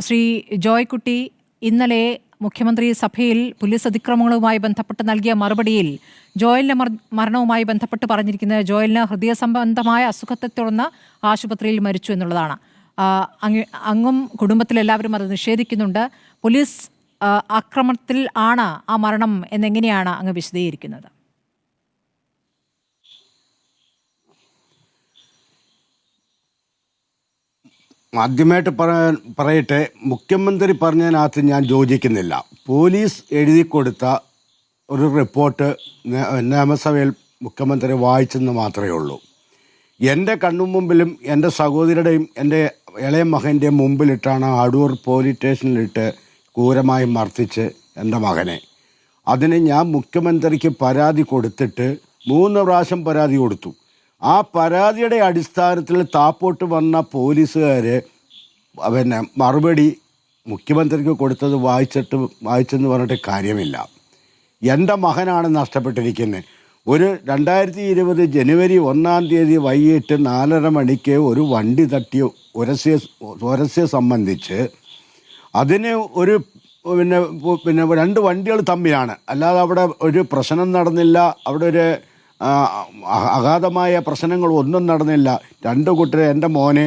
ശ്രീ ജോയ്ക്കുട്ടി, ഇന്നലെ മുഖ്യമന്ത്രി സഭയിൽ പോലീസ് അതിക്രമങ്ങളുമായി ബന്ധപ്പെട്ട് നൽകിയ മറുപടിയിൽ ജോയലിന്റെ മരണവുമായി ബന്ധപ്പെട്ട് പറഞ്ഞിരിക്കുന്നത് ജോയലിന് ഹൃദയ സംബന്ധമായ അസുഖത്തെ തുടർന്ന് ആശുപത്രിയിൽ മരിച്ചു എന്നുള്ളതാണ്. അങ്ങും കുടുംബത്തിലെല്ലാവരും അത് നിഷേധിക്കുന്നുണ്ട്. പോലീസ് ആക്രമണത്തിൽ ആണ് ആ മരണം എന്നെങ്ങനെയാണ് അങ്ങ് വിശദീകരിക്കുന്നത്? ആദ്യമായിട്ട് പറയട്ടെ, മുഖ്യമന്ത്രി പറഞ്ഞതിനകത്ത് ഞാൻ യോജിക്കുന്നില്ല. പോലീസ് എഴുതി കൊടുത്ത ഒരു റിപ്പോർട്ട് നിയമസഭയിൽ മുഖ്യമന്ത്രി വായിച്ചെന്ന് മാത്രമേ ഉള്ളൂ. എൻ്റെ കണ്ണുമുമ്പിലും എൻ്റെ സഹോദരിയുടെയും എൻ്റെ ഇളയ മകൻ്റെയും മുമ്പിലിട്ടാണ് അടൂർ പോലീസ് സ്റ്റേഷനിലിട്ട് ക്രൂരമായി മർദ്ദിച്ച് എൻ്റെ മകനെ. അതിന് ഞാൻ മുഖ്യമന്ത്രിക്ക് പരാതി കൊടുത്തിട്ട് 3 പ്രാവശ്യം പരാതി കൊടുത്തു. ആ പരാതിയുടെ അടിസ്ഥാനത്തിൽ താപ്പോട്ട് വന്ന പോലീസുകാർ മറുപടി മുഖ്യമന്ത്രിക്ക് കൊടുത്തത് വായിച്ചെന്ന് പറഞ്ഞിട്ട് കാര്യമില്ല. എൻ്റെ മകനാണ് നഷ്ടപ്പെട്ടിരിക്കുന്നത്. ഒരു 2020 ജനുവരി 1 വൈകിട്ട് 4:30 മണിക്ക് ഒരു വണ്ടി തട്ടി ഉരസ്യെ സംബന്ധിച്ച് അതിന് ഒരു പിന്നെ 2 വണ്ടികൾ തമ്മിലാണ്, അല്ലാതെ അവിടെ ഒരു പ്രശ്നം നടന്നില്ല. അവിടെ ഒരു അഗാധമായ പ്രശ്നങ്ങൾ ഒന്നും നടന്നില്ല. 2 കൂട്ടരെ എൻ്റെ മോനെ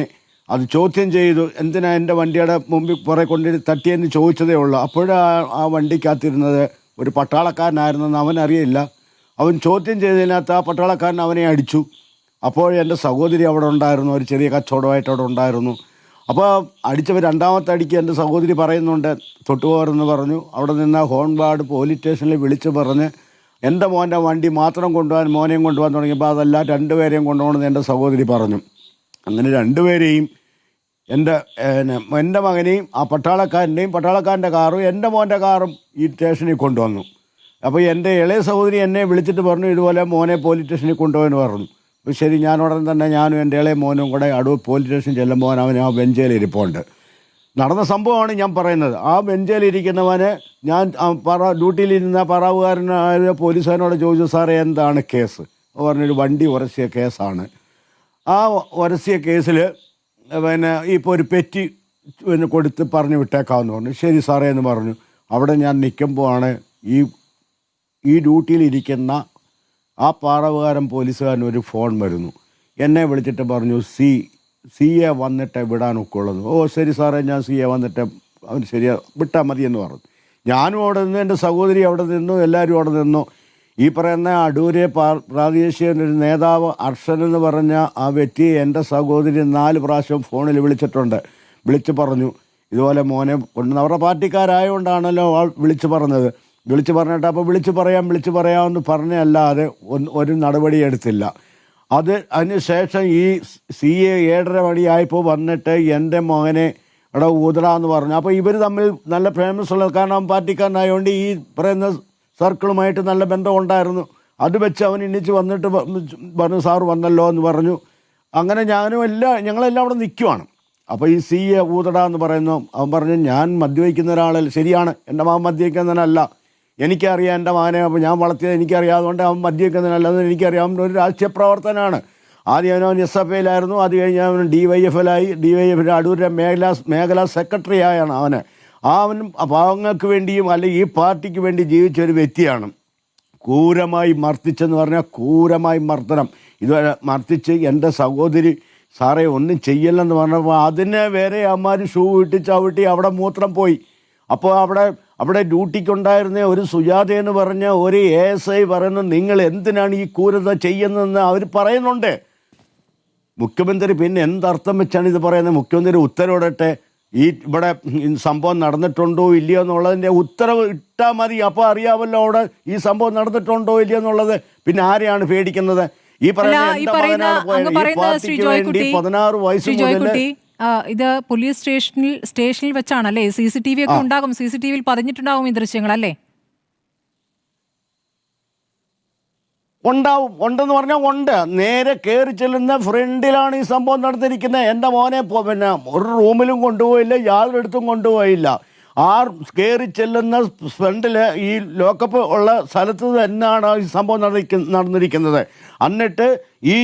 അത് ചോദ്യം ചെയ്തു. എന്തിനാ എൻ്റെ വണ്ടിയുടെ മുമ്പിൽ പുറകെ കൊണ്ട് തട്ടിയെന്ന് ചോദിച്ചതേ ഉള്ളൂ. അപ്പോഴാ ആ വണ്ടിക്കകത്തിരുന്നത് ഒരു പട്ടാളക്കാരനായിരുന്നെന്ന് അവനറിയില്ല. അവൻ ചോദ്യം ചെയ്തതിനകത്ത് ആ പട്ടാളക്കാരൻ അവനെ അടിച്ചു. അപ്പോൾ എൻ്റെ സഹോദരി അവിടെ ഉണ്ടായിരുന്നു, ഒരു ചെറിയ കച്ചവടമായിട്ട് അവിടെ ഉണ്ടായിരുന്നു. അപ്പോൾ അടിച്ചവർ 2ാമത്തെ അടിക്ക് എൻ്റെ സഹോദരി പറയുന്നുണ്ട് തൊട്ടുപോകരുതെന്ന് പറഞ്ഞു. അവിടെ നിന്ന് ഹോൺവാർഡ് പോലീസ് സ്റ്റേഷനിൽ വിളിച്ച് പറഞ്ഞ് എൻ്റെ മോൻ്റെ വണ്ടി മാത്രം കൊണ്ടുപോകാൻ മോനെയും കൊണ്ടുപോകാൻ തുടങ്ങിയപ്പോൾ അതല്ല 2 പേരെയും കൊണ്ടുപോകണമെന്ന് എൻ്റെ സഹോദരി പറഞ്ഞു. അങ്ങനെ 2 പേരെയും എൻ്റെ മകനെയും ആ പട്ടാളക്കാരൻ്റെ കാറും എൻ്റെ മോൻ്റെ കാറും ഈ സ്റ്റേഷനിൽ കൊണ്ടുവന്നു. അപ്പോൾ എൻ്റെ ഇളയ സഹോദരി എന്നെ വിളിച്ചിട്ട് പറഞ്ഞു ഇതുപോലെ മോനെ പോലീസ് സ്റ്റേഷനിൽ കൊണ്ടുപോകാൻ പറഞ്ഞു. അപ്പോൾ ശരി, ഞാൻ ഉടൻ തന്നെ ഞാനും എൻ്റെ ഇളയ മോനും കൂടെ അടൂർ പോലീസ് സ്റ്റേഷൻ ചെല്ലുമ്പോൾ അവൻ ആ ബെഞ്ചിൽ ഇരിപ്പുണ്ട്. നടന്ന സംഭവമാണ് ഞാൻ പറയുന്നത്. ആ ബെഞ്ചിലിരിക്കുന്നവന് ഞാൻ ഡ്യൂട്ടിയിലിരുന്ന പറവുകാരനായ പോലീസുകാരനോട് ചോദിച്ചു, സാറേ എന്താണ് കേസ്? പറഞ്ഞൊരു വണ്ടി ഉരസിയ കേസാണ്. ആ ഉരസിയ കേസിൽ ഇപ്പോൾ ഒരു പെറ്റി കൊടുത്ത് പറഞ്ഞു വിട്ടേക്കാമെന്ന് പറഞ്ഞു. ശരി സാറേ എന്ന് പറഞ്ഞു. അവിടെ ഞാൻ നിൽക്കുമ്പോഴാണ് ഈ ഡ്യൂട്ടിയിലിരിക്കുന്ന ആ പാറവുകാരൻ പോലീസുകാരൻ ഒരു ഫോൺ വരുന്നു. എന്നെ വിളിച്ചിട്ട് പറഞ്ഞു സിയെ വന്നിട്ട് വിടാൻ ഒക്കുള്ളൂ. ഓ ശരി സാറേ, ഞാൻ സിയെ വന്നിട്ട് അവൻ ശരിയാ വിട്ടാൽ മതി എന്ന് പറഞ്ഞു. ഞാനും അവിടെ നിന്ന്, എൻ്റെ സഹോദരി അവിടെ നിന്നു, എല്ലാവരും അവിടെ നിന്നു. ഈ പറയുന്ന അടൂരെ പ്രാദേശിക ഒരു നേതാവ് അർഷൻ എന്ന് പറഞ്ഞ ആ വ്യക്തിയെ എൻ്റെ സഹോദരി 4 പ്രാവശ്യം ഫോണിൽ വിളിച്ച് പറഞ്ഞു ഇതുപോലെ മോനെ കൊണ്ട്. അവരുടെ പാർട്ടിക്കാരായതുകൊണ്ടാണല്ലോ വിളിച്ച് പറഞ്ഞിട്ട് അപ്പോൾ വിളിച്ച് പറയാമെന്ന് പറഞ്ഞല്ലാതെ ഒരു നടപടി എടുത്തില്ല. അതിന് ശേഷം ഈ CA 7:30 മണിയായപ്പോൾ വന്നിട്ട് എൻ്റെ മകനെ ഇവിടെ ഊതടാന്ന് പറഞ്ഞു. അപ്പോൾ ഇവർ തമ്മിൽ നല്ല ഫേമസ് ഉള്ളത്, കാരണം പാർട്ടിക്കാരനായതുകൊണ്ട് ഈ പറയുന്ന സർക്കിളുമായിട്ട് നല്ല ബന്ധം ഉണ്ടായിരുന്നു. അത് വെച്ച് അവൻ എണ്ണിച്ച് വന്നിട്ട് പറഞ്ഞു സാറ് വന്നല്ലോ എന്ന് പറഞ്ഞു. അങ്ങനെ ഞങ്ങളെല്ലാം അവിടെ നിൽക്കുവാണ്. അപ്പോൾ ഈ CA ഊതടാന്ന് പറയുന്നു. അവൻ പറഞ്ഞു ഞാൻ മദ്യപിക്കുന്ന ഒരാളല്ല. ശരിയാണ്, എൻ്റെ മകൻ മദ്യപിക്കുന്നതിനല്ല, എനിക്കറിയാം. എൻ്റെ മകനെ അപ്പോൾ ഞാൻ വളർത്തിയത് എനിക്കറിയാതുകൊണ്ട് അവൻ മദ്യപിക്കുന്നതിനല്ലെന്ന് എനിക്കറിയാം. അവൻ ഒരു രാഷ്ട്രീയ പ്രവർത്തനമാണ്. ആദ്യം അവൻ SFIയിലായിരുന്നു, അത് കഴിഞ്ഞ് അവൻ DYFലായി. DYF അടൂരിലെ മേഖലാ സെക്രട്ടറി ആയാണ് അവന്. അവൻ പാവങ്ങൾക്ക് വേണ്ടിയും അല്ലെങ്കിൽ ഈ പാർട്ടിക്ക് വേണ്ടി ജീവിച്ച ഒരു വ്യക്തിയാണ്. ക്രൂരമായി മർദ്ദിച്ചെന്ന് പറഞ്ഞാൽ ക്രൂരമായി മർദ്ദനം. ഇതുവരെ മർദ്ദിച്ച് എൻ്റെ സഹോദരി സാറേ ഒന്നും ചെയ്യല്ലെന്ന് പറഞ്ഞപ്പോൾ അതിനെ വേറെ അമ്മാർ ഷൂ ഇട്ട് ചവിട്ടി അവിടെ മൂത്രം പോയി. അപ്പോൾ അവിടെ ഡ്യൂട്ടിക്കുണ്ടായിരുന്ന ഒരു സുജാത എന്ന് പറഞ്ഞ ഒരു ASI പറയുന്നു നിങ്ങൾ എന്തിനാണ് ഈ ക്രൂരത ചെയ്യുന്നതെന്ന് അവർ പറയുന്നുണ്ട്. മുഖ്യമന്ത്രി പിന്നെ എന്തർത്ഥം വെച്ചാണ് ഇത് പറയുന്നത്? മുഖ്യമന്ത്രി ഉത്തരവിടട്ടെ, ഇവിടെ സംഭവം നടന്നിട്ടുണ്ടോ ഇല്ലയോ എന്നുള്ളതിൻ്റെ ഉത്തരവ് ഇട്ടാൽ മതി. അപ്പോൾ അറിയാമല്ലോ അവിടെ ഈ സംഭവം നടന്നിട്ടുണ്ടോ ഇല്ലയോ എന്നുള്ളത്. പിന്നെ ആരെയാണ് പേടിക്കുന്നത്? ഈ പറയുന്ന 16 വയസ്സ് മുതൽ ഇത് പോലീസ് സ്റ്റേഷനിൽ വെച്ചാണല്ലേ? CCTV ഒക്കെ ഉണ്ടാകും, CCTVയിൽ പതിഞ്ഞിട്ടുണ്ടാകും ഈ ദൃശ്യങ്ങൾ അല്ലേ? ഉണ്ടെന്ന് പറഞ്ഞാൽ ഉണ്ട്. നേരെ കയറി ചെല്ലുന്ന ഫ്രണ്ടിലാണ് ഈ സംഭവം നടന്നിരിക്കുന്നത്. എൻ്റെ മോനെ ഒരു റൂമിലും കൊണ്ടുപോയില്ല, യാതൊരിടത്തും കൊണ്ടുപോയില്ല. കയറി ചെല്ലുന്ന ഫ്രണ്ടിൽ ഈ ലോക്കപ്പ് ഉള്ള സ്ഥലത്ത് തന്നെയാണ് ഈ സംഭവം നടന്നിരിക്കുന്നത്. എന്നിട്ട് ഈ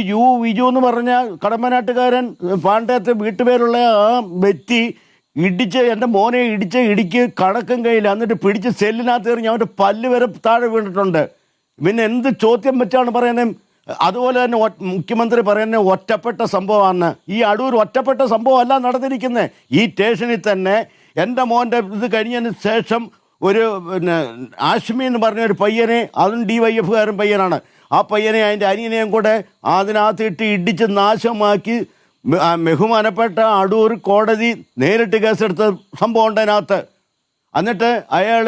വിജു എന്ന് പറഞ്ഞ കടമ്പനാട്ടുകാരൻ പാണ്ഡ്യത്തെ വീട്ടുപേരുള്ള ആ വ്യക്തി ഇടിച്ച് എൻ്റെ മോനെ ഇടിക്ക് കണക്കും കയ്യിൽ, എന്നിട്ട് പിടിച്ച് സെല്ലിനകത്ത് എറിഞ്ഞ് അവൻ്റെ പല്ല് വരെ താഴെ വീണിട്ടുണ്ട്. പിന്നെ എന്ത് ചോദ്യം വെച്ചാണ് പറയുന്നത്? അതുപോലെ തന്നെ മുഖ്യമന്ത്രി പറയുന്നത് ഒറ്റപ്പെട്ട സംഭവമാണ്. ഈ അടൂർ ഒറ്റപ്പെട്ട സംഭവമല്ല നടന്നിരിക്കുന്നത്. ഈ സ്റ്റേഷനിൽ തന്നെ എൻ്റെ മോൻ്റെ ഇത് കഴിഞ്ഞതിന് ശേഷം ഒരു ആശ്മി എന്ന് പറഞ്ഞ ഒരു പയ്യനെ, അതും DYF പയ്യനാണ്, ആ പയ്യനെ അതിൻ്റെ അനിയനെയും കൂടെ അതിനകത്തിട്ട് ഇടിച്ച് നാശമാക്കി ബഹുമാനപ്പെട്ട അടൂർ കോടതി നേരിട്ട് കേസെടുത്ത സംഭവം ഉണ്ട് അതിനകത്ത്. എന്നിട്ട് അയാൾ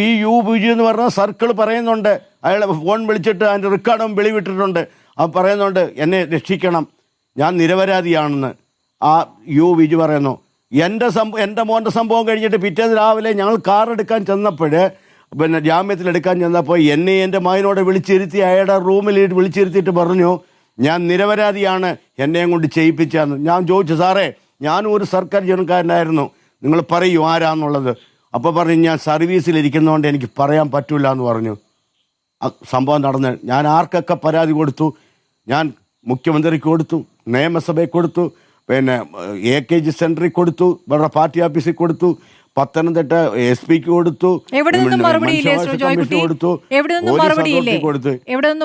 ഈ UBG എന്ന് പറഞ്ഞ സർക്കിൾ പറയുന്നുണ്ട്, അയാൾ ഫോൺ വിളിച്ചിട്ട് അതിൻ്റെ റെക്കോർഡും വെളിവിട്ടിട്ടുണ്ട്. അത് പറയുന്നുണ്ട് എന്നെ രക്ഷിക്കണം, ഞാൻ നിരപരാധിയാണെന്ന് ആ UBG പറയുന്നു. എൻ്റെ മോൻ്റെ സംഭവം കഴിഞ്ഞിട്ട് പിറ്റേന്ന് രാവിലെ ഞങ്ങൾ കാർ എടുക്കാൻ ചെന്നപ്പോൾ, പിന്നെ ജാമ്യത്തിലെടുക്കാൻ ചെന്നപ്പോൾ എന്നെ എൻ്റെ മകനോട് വിളിച്ചിരുത്തി അയാളുടെ റൂമിൽ വിളിച്ചിരുത്തിയിട്ട് പറഞ്ഞു ഞാൻ നിരപരാധിയാണ്, എന്നെയും കൊണ്ട് ചെയ്യിപ്പിച്ചാന്ന്. ഞാൻ ചോദിച്ചു, സാറേ ഞാനും ഒരു സർക്കാർ ജീവനക്കാരനായിരുന്നു, നിങ്ങൾ പറയൂ ആരാന്നുള്ളത്. അപ്പോൾ പറഞ്ഞു ഞാൻ സർവീസിലിരിക്കുന്നതുകൊണ്ട് എനിക്ക് പറയാൻ പറ്റില്ല എന്ന് പറഞ്ഞു. സംഭവം നടന്ന് ഞാൻ ആർക്കൊക്കെ പരാതി കൊടുത്തു, ഞാൻ മുഖ്യമന്ത്രിക്ക് കൊടുത്തു, നിയമസഭയിൽ കൊടുത്തു, പിന്നെ AKG സെൻറ്ററിൽ കൊടുത്തു, ഇവിടെ പാർട്ടി ഓഫീസിൽ കൊടുത്തു, പത്തനംതിട്ട SP-ക്ക് കൊടുത്തു,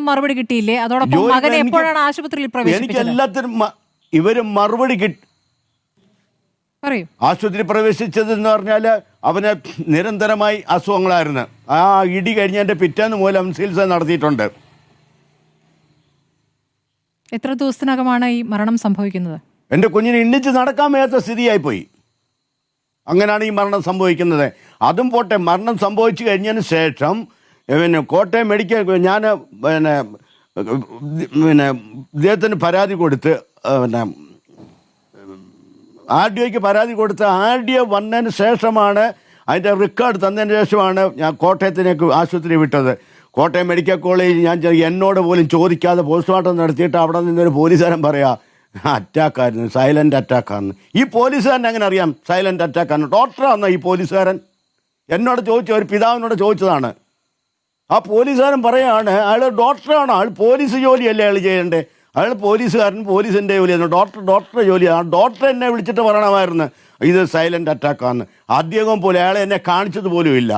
മറുപടി കിട്ടിയില്ലേ? അതോടൊപ്പം മകൻ എപ്പോഴാണ് ആശുപത്രിയിൽ പ്രവേശിപ്പിച്ചത്? എനിക്ക് എല്ലാത്തിനും ഇവര് മറുപടി ആശുപത്രി പ്രവേശിച്ചതെന്ന് പറഞ്ഞാൽ അവന് നിരന്തരമായി അസുഖങ്ങളായിരുന്നു. ആ ഇടി കഴിഞ്ഞതിൻ്റെ പിറ്റേന്ന് മൂലം ചികിത്സ നടത്തിയിട്ടുണ്ട്. എത്ര ദിവസത്തിനകമാണ് ഈ മരണം സംഭവിക്കുന്നത്? എൻ്റെ കുഞ്ഞിന് എണ്ണിച്ച് നടക്കാൻ വയ്യാത്ത സ്ഥിതിയായിപ്പോയി. അങ്ങനെയാണ് ഈ മരണം സംഭവിക്കുന്നത്. അതും പോട്ടെ, മരണം സംഭവിച്ചു കഴിഞ്ഞതിന് ശേഷം പിന്നെ കോട്ടയം മെഡിക്കൽ ഞാൻ പിന്നെ ഇദ്ദേഹത്തിന് പരാതി കൊടുത്ത്, പിന്നെ RDOയ്ക്ക് പരാതി കൊടുത്ത് RDO വന്നതിന് ശേഷമാണ്, അതിൻ്റെ റെക്കോർഡ് തന്നതിന് ശേഷമാണ് ഞാൻ കോട്ടയത്തിലേക്ക് ആശുപത്രി വിട്ടത്. കോട്ടയം മെഡിക്കൽ കോളേജിൽ ഞാൻ എന്നോട് പോലും ചോദിക്കാതെ പോസ്റ്റ്മോർട്ടം നടത്തിയിട്ട് അവിടെ നിന്നൊരു പോലീസുകാരൻ പറയാം അറ്റാക്കായിരുന്നു, സൈലൻ്റ് അറ്റാക്കാന്ന്. ഈ പോലീസുകാരൻ എങ്ങനെ അറിയാം സൈലൻ്റ് അറ്റാക്കാന്ന്? ഡോക്ടറാണെന്നോ ഈ പോലീസുകാരൻ? എന്നോട് ചോദിച്ച ഒരു പിതാവിനോട് ചോദിച്ചതാണ്. ആ പോലീസുകാരൻ പറയാണ് അയാൾ ഡോക്ടറാണോ, അയാൾ പോലീസ് ജോലിയല്ലേ അയാൾ ചെയ്യേണ്ടത്? അയാൾ പോലീസുകാരൻ, പോലീസിൻ്റെ ജോലിയാണ്, ഡോക്ടറുടെ ജോലിയാണ്. ഡോക്ടർ എന്നെ വിളിച്ചിട്ട് പറയണമായിരുന്നു ഇത് സൈലൻ്റ് അറ്റാക്കാന്ന്. അദ്ദേഹം പോലെ അയാളെ എന്നെ കാണിച്ചത് പോലും ഇല്ല.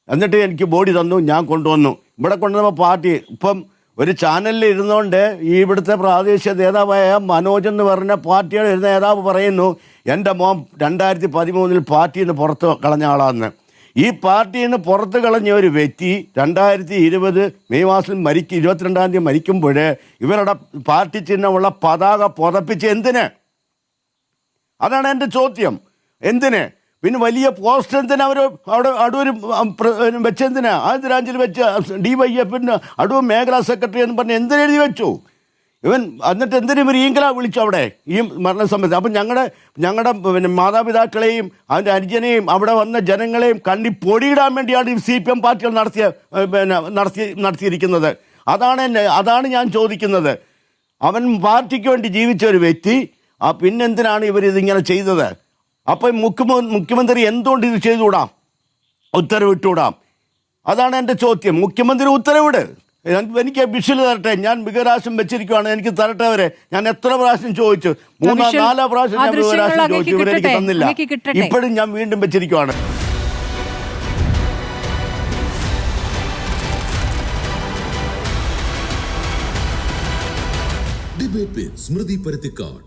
എന്നിട്ട് എനിക്ക് ബോഡി തന്നു, ഞാൻ കൊണ്ടുവന്നു. ഇവിടെ കൊണ്ടുവന്നപ്പോൾ പാർട്ടി ഇപ്പം ഒരു ചാനലിൽ ഇരുന്നുകൊണ്ട് ഈ ഇവിടുത്തെ പ്രാദേശിക നേതാവായ മനോജ് എന്ന് പറഞ്ഞ പാർട്ടിയുടെ ഒരു നേതാവ് പറയുന്നു എൻ്റെ മോൻ 2013 പാർട്ടിയിൽ നിന്ന് പുറത്ത് കളഞ്ഞ ആളാന്ന്. ഈ പാർട്ടിയിൽ നിന്ന് പുറത്ത് കളഞ്ഞ ഒരു വ്യക്തി 2020 മെയ് മാസം 22-ാം തീയതി മരിക്കുമ്പോൾ ഇവരുടെ പാർട്ടി ചിഹ്നമുള്ള പതാക പുതപ്പിച്ച് എന്തിന്? അതാണ് എൻ്റെ ചോദ്യം. എന്തിന്? പിന്നെ വലിയ പോസ്റ്റ് എന്തിനാ അവർ അവിടെ അടൂർ വെച്ചെന്തിനാ? ആതിരാഞ്ചിൽ വെച്ച് DYF അടൂർ മേഖലാ സെക്രട്ടറി എന്ന് പറഞ്ഞ് എന്തിനെഴുതി വെച്ചു ഇവൻ? എന്നിട്ട് എന്തിനും ഇവർ ഈങ്കലാ വിളിച്ചു അവിടെ ഈ മരണ സമയത്ത്. അപ്പം ഞങ്ങളുടെ പിന്നെ മാതാപിതാക്കളെയും അതിൻ്റെ അനുജനെയും അവിടെ വന്ന ജനങ്ങളെയും കണ്ണി പൊടിയിടാൻ വേണ്ടിയാണ് ഈ CPM പാർട്ടികൾ നടത്തിയിരിക്കുന്നത്. അതാണ് ഞാൻ ചോദിക്കുന്നത്. അവൻ പാർട്ടിക്ക് വേണ്ടി ജീവിച്ച ഒരു വ്യക്തി, പിന്നെന്തിനാണ് ഇവരിതിങ്ങനെ ചെയ്തത്? അപ്പം മുഖ്യമന്ത്രി എന്തുകൊണ്ട് ഇത് ചെയ്തുകൂടാം, ഉത്തരവിട്ടുകൂടാം? അതാണ് എൻ്റെ ചോദ്യം. മുഖ്യമന്ത്രി ഉത്തരവിട്. എനിക്ക് വിഷൽ തരട്ടെ, ഞാൻ വികരാശം വെച്ചിരിക്കുകയാണ്, എനിക്ക് തരട്ടെ അവരെ. ഞാൻ എത്ര പ്രാവശ്യം ചോദിച്ചു, 3-4 പ്രാവശ്യം ഞാൻ വികരാശം ചോദിച്ചു, ഇവരെനിക്ക് തന്നില്ല. ഇപ്പോഴും ഞാൻ വീണ്ടും വെച്ചിരിക്കുകയാണ്. ഡിബേറ്റ് വിത്ത് സ്മൃതി പരുത്തിക്കാട്.